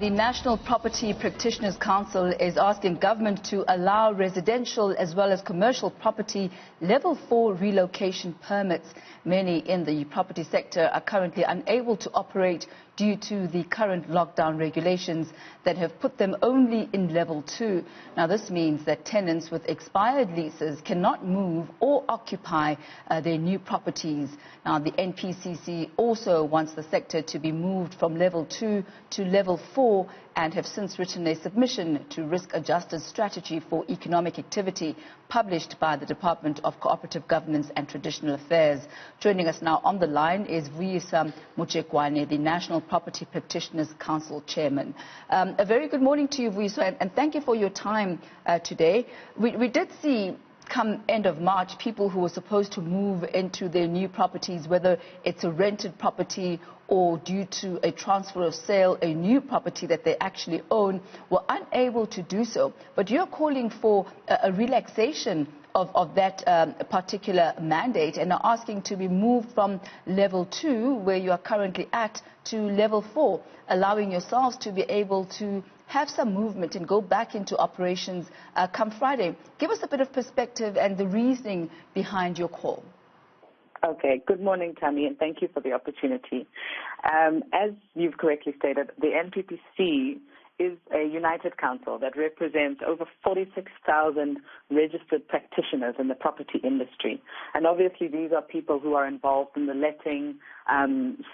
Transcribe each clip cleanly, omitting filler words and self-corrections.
The National Property Practitioners Council is asking government to allow residential as well as commercial property level 4 relocation permits. Many in the property sector are currently unable to operate due to the current lockdown regulations that have put them only in level 2. Now this means that tenants with expired leases cannot move or occupy their new properties. Now the NPCC also wants the sector to be moved from level 2 to level 4 and have since written a submission to risk-adjusted strategy for economic activity published by the Department of Cooperative Governance and Traditional Affairs. Joining us now on the line is Vuyiswa Mutshekwane, the National Property Practitioners Council Chairman. A very good morning to you, Vuyiswa, and thank you for your time today. We did see come end of March, people who were supposed to move into their new properties, whether it's a rented property or due to a transfer of sale, a new property that they actually own, were unable to do so. But you're calling for a relaxation of that particular mandate and are asking to be moved from level 2, where you are currently at, to level 4, allowing yourselves to be able to have some movement and go back into operations come Friday. Give us a bit of perspective and the reasoning behind your call. Okay, good morning, Tammy, and thank you for the opportunity. As you've correctly stated, the NPPC is a united council that represents over 46,000 registered practitioners in the property industry. And obviously these are people who are involved in the letting,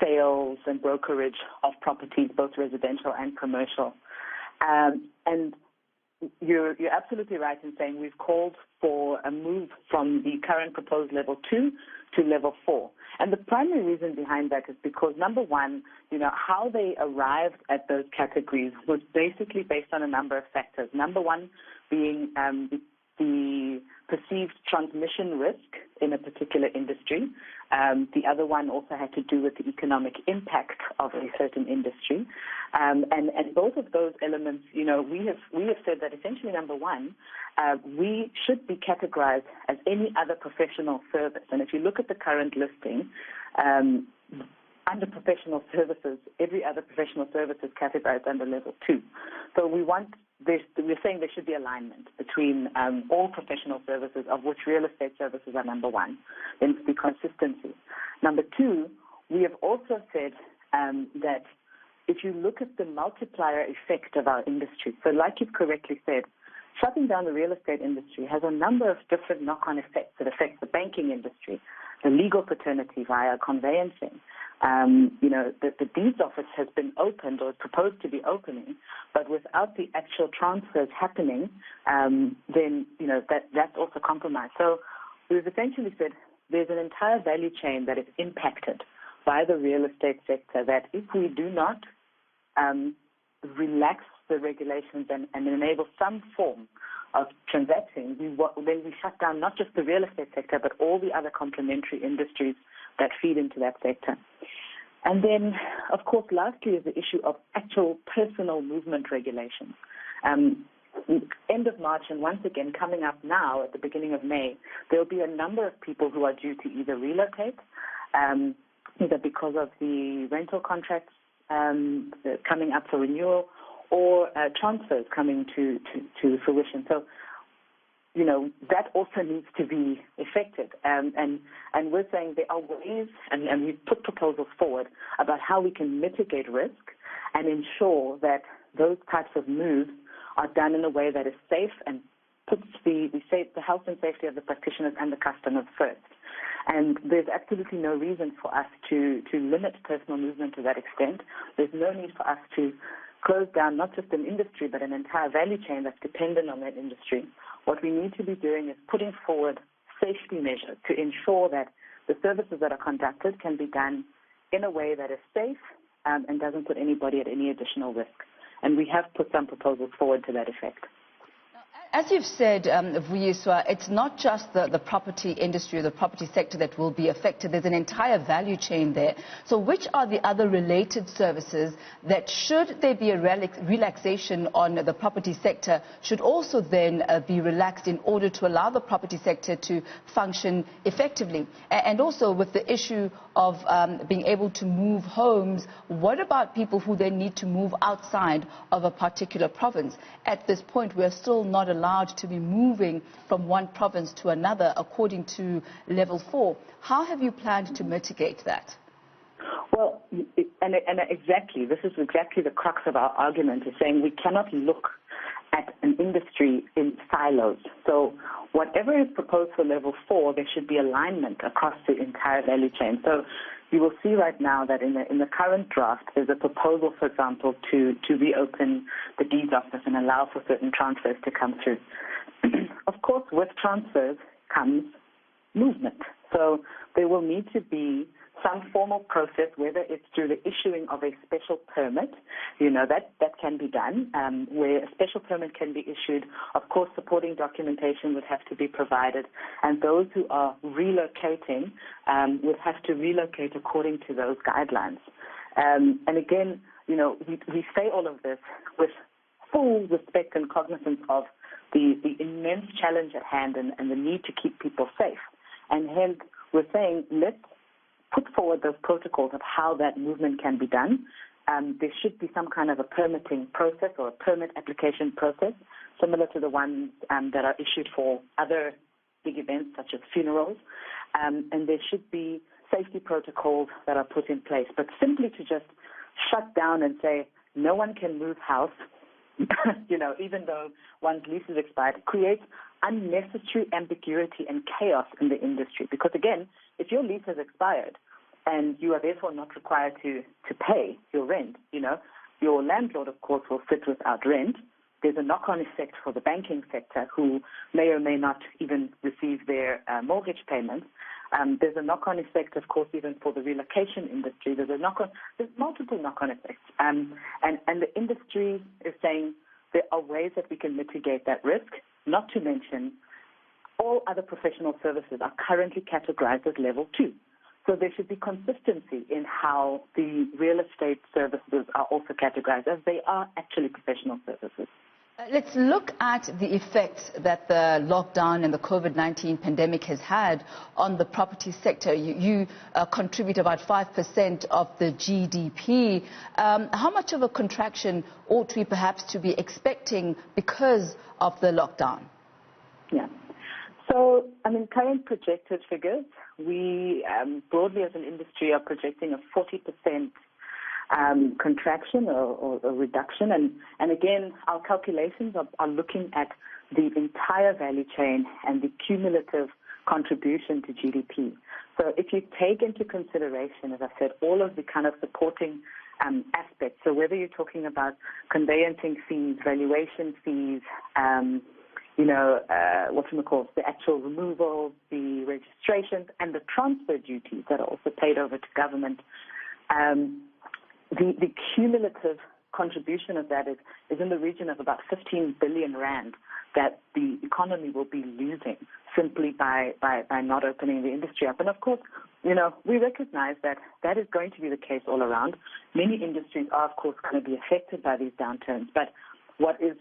sales and brokerage of properties, both residential and commercial. And you're absolutely right in saying we've called for a move from the current proposed level 2 to level 4. And the primary reason behind that is because, number one, how they arrived at those categories was basically based on a number of factors. Number one being the perceived transmission risk in a particular industry. The other one also had to do with the economic impact of a certain industry. And both of those elements, we have said that essentially, number one, we should be categorized as any other professional service. And if you look at the current listing, under professional services, every other professional service is categorized under level 2. So we're saying there should be alignment between all professional services, of which real estate services are number one. Then the consistency. Number two, we have also said that if you look at the multiplier effect of our industry, so like you've correctly said, shutting down the real estate industry has a number of different knock-on effects that affect the banking industry, the legal fraternity via conveyancing. The deeds office has been opened or is proposed to be opening, but without the actual transfers happening, then that's also compromised. So we've essentially said there's an entire value chain that is impacted by the real estate sector, that if we do not relax the regulations and enable some form of transacting, then we shut down not just the real estate sector, but all the other complementary industries that feed into that sector. And then, of course, lastly is the issue of actual personal movement regulations. End of March and once again coming up now at the beginning of May, there will be a number of people who are due to either relocate, either because of the rental contracts coming up for renewal, or transfers coming to fruition. So, that also needs to be effected. And we're saying there are ways, and we've put proposals forward about how we can mitigate risk and ensure that those types of moves are done in a way that is safe and puts the health and safety of the practitioners and the customers first. And there's absolutely no reason for us to limit personal movement to that extent. There's no need for us to close down not just an industry, but an entire value chain that's dependent on that industry. What we need to be doing is putting forward safety measures to ensure that the services that are conducted can be done in a way that is safe and doesn't put anybody at any additional risk. And we have put some proposals forward to that effect. As you've said, Vuyiswa, it's not just the property industry or the property sector that will be affected. There's an entire value chain there. So which are the other related services that, should there be a relaxation on the property sector, should also then be relaxed in order to allow the property sector to function effectively? And also with the issue of being able to move homes, what about people who then need to move outside of a particular province? At this point, we're still not allowed to be moving from one province to another according to level 4. How have you planned to mitigate that? Well, exactly, this is exactly the crux of our argument, is saying we cannot look at an industry in silos. So whatever is proposed for level 4, there should be alignment across the entire value chain. So you will see right now that in the current draft, there's a proposal, for example, to reopen the deeds office and allow for certain transfers to come through. Of course, with transfers comes movement. So there will need to be some formal process, whether it's through the issuing of a special permit, that can be done, where a special permit can be issued. Of course, supporting documentation would have to be provided, and those who are relocating would have to relocate according to those guidelines. And again, we say all of this with full respect and cognizance of the immense challenge at hand and the need to keep people safe. And hence, we're saying, let's put forward those protocols of how that movement can be done. There should be some kind of a permitting process or a permit application process, similar to the ones that are issued for other big events such as funerals. And there should be safety protocols that are put in place. But simply to just shut down and say no one can move house, even though one's lease is expired, creates unnecessary ambiguity and chaos in the industry. Because again, if your lease has expired and you are therefore not required to pay your rent, your landlord, of course, will sit without rent. There's a knock-on effect for the banking sector, who may or may not even receive their mortgage payments. There's a knock-on effect, of course, even for the relocation industry. There's multiple knock-on effects. And the industry is saying there are ways that we can mitigate that risk, not to mention all other professional services are currently categorized as level 2. So there should be consistency in how the real estate services are also categorized, as they are actually professional services. Let's look at the effects that the lockdown and the COVID-19 pandemic has had on the property sector. You contribute about 5% of the GDP. How much of a contraction ought we perhaps to be expecting because of the lockdown? Yeah. So, current projected figures, we broadly as an industry are projecting a 40% contraction or reduction. And again, our calculations are looking at the entire value chain and the cumulative contribution to GDP. So if you take into consideration, as I said, all of the kind of supporting aspects, so whether you're talking about conveyancing fees, valuation fees, the actual removals, the registrations, and the transfer duties that are also paid over to government, the cumulative contribution of that is in the region of about 15 billion rand that the economy will be losing simply by not opening the industry up. And of course, we recognize that is going to be the case all around. Many industries are, of course, going to be affected by these downturns. But what is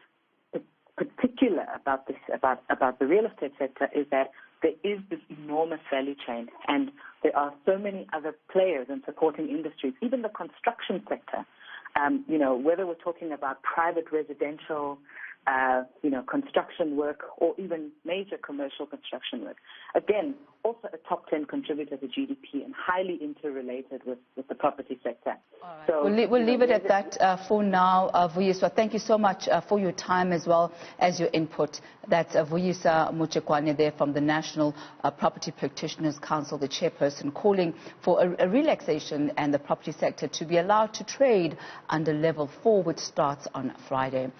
particular about the real estate sector is that there is this enormous value chain, and there are so many other players in supporting industries, even the construction sector. Whether we're talking about private residential, construction work, or even major commercial construction work. Again, also a top 10 contributor to GDP and highly interrelated with the property sector. All right. So we'll leave it at that for now. Vuyiswa, thank you so much for your time as well as your input. That's Vuyiswa Mutshekwane there from the National Property Practitioners Council, the chairperson, calling for a relaxation and the property sector to be allowed to trade under level 4, which starts on Friday.